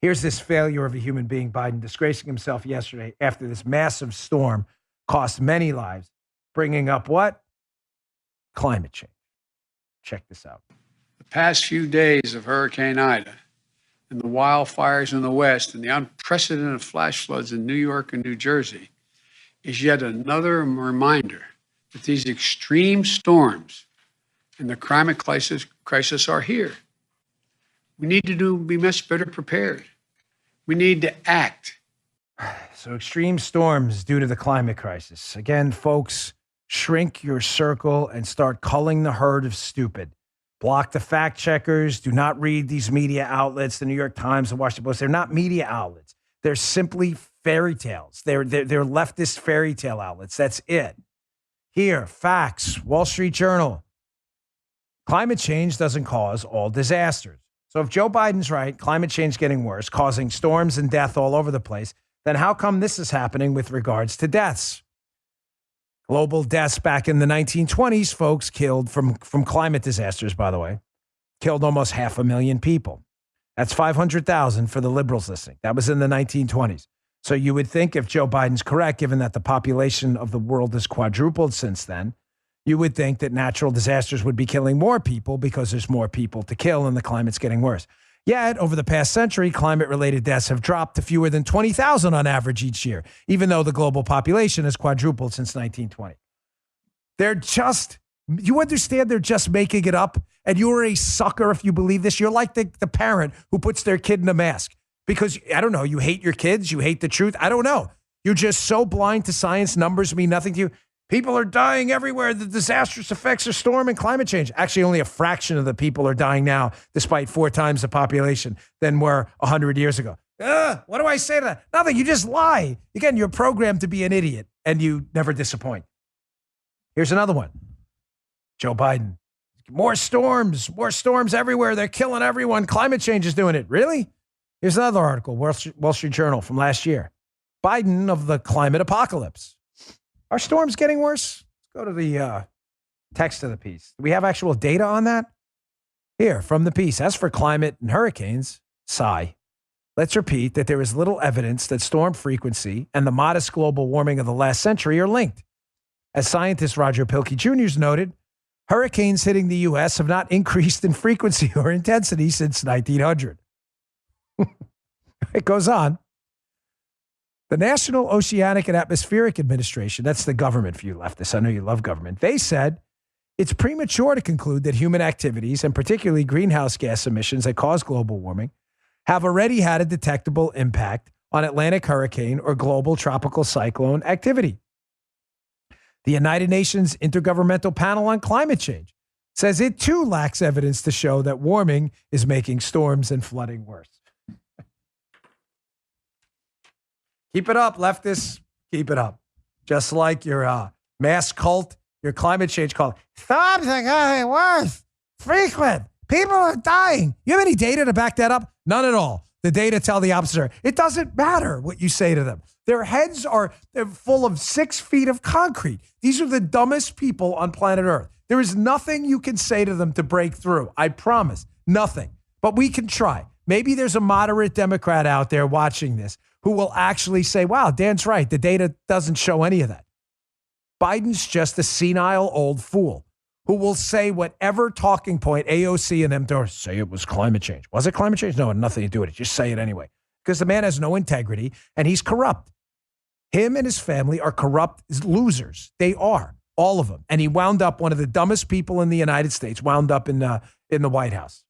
Here's this failure of a human being, Biden, disgracing himself yesterday after this massive storm cost many lives, bringing up what? Climate change. Check this out. The past few days of Hurricane Ida and the wildfires in the West and the unprecedented flash floods in New York and New Jersey is yet another reminder that these extreme storms and the climate crisis are here. We need to be much better prepared. We need to act. So extreme storms due to the climate crisis. Again, folks, shrink your circle and start culling the herd of stupid. Block the fact checkers. Do not read these media outlets, the New York Times, the Washington Post. They're not media outlets. They're simply fairy tales. They're leftist fairy tale outlets. That's it. Here, facts, Wall Street Journal. Climate change doesn't cause all disasters. So if Joe Biden's right, climate change getting worse, causing storms and death all over the place, then how come this is happening with regards to deaths? Global deaths back in the 1920s, folks, killed from climate disasters, by the way, killed almost 500,000 people. That's 500,000 for the liberals listening. That was in the 1920s. So you would think if Joe Biden's correct, given that the population of the world has quadrupled since then, you would think that natural disasters would be killing more people because there's more people to kill and the climate's getting worse. Yet, over the past century, climate-related deaths have dropped to fewer than 20,000 on average each year, even though the global population has quadrupled since 1920. You understand they're just making it up? And you're a sucker if you believe this. You're like the parent who puts their kid in a mask because, I don't know, you hate your kids, you hate the truth. I don't know. You're just so blind to science. Numbers mean nothing to you. People are dying everywhere. The disastrous effects of storm and climate change. Actually, only a fraction of the people are dying now, despite 4 times the population than were 100 years ago. What do I say to that? Nothing. You just lie. Again, you're programmed to be an idiot, and you never disappoint. Here's another one. Joe Biden. More storms everywhere. They're killing everyone. Climate change is doing it. Really? Here's another article, Wall Street Journal from last year. Biden of the climate apocalypse. Are storms getting worse? Let's go to the text of the piece. Do we have actual data on that? Here, from the piece. As for climate and hurricanes, sigh. Let's repeat that there is little evidence that storm frequency and the modest global warming of the last century are linked. As scientist Roger Pilkey Jr. noted, hurricanes hitting the U.S. have not increased in frequency or intensity since 1900. It goes on. The National Oceanic and Atmospheric Administration, that's the government for you leftists, I know you love government, they said it's premature to conclude that human activities, and particularly greenhouse gas emissions that cause global warming, have already had a detectable impact on Atlantic hurricane or global tropical cyclone activity. The United Nations Intergovernmental Panel on Climate Change says it too lacks evidence to show that warming is making storms and flooding worse. Keep it up, leftists. Keep it up. Just like your mass cult, your climate change cult. Storms are getting worse. Frequent. People are dying. You have any data to back that up? None at all. The data tell the opposite. It doesn't matter what you say to them. Their heads they're full of 6 feet of concrete. These are the dumbest people on planet Earth. There is nothing you can say to them to break through. I promise. Nothing. But we can try. Maybe there's a moderate Democrat out there watching this who will actually say, wow, Dan's right. The data doesn't show any of that. Biden's just a senile old fool who will say whatever talking point AOC and them do, say it was climate change. Was it climate change? No, it had nothing to do with it. Just say it anyway. Because the man has no integrity and he's corrupt. Him and his family are corrupt losers. They are, all of them. And he wound up one of the dumbest people in the United States, wound up in the White House.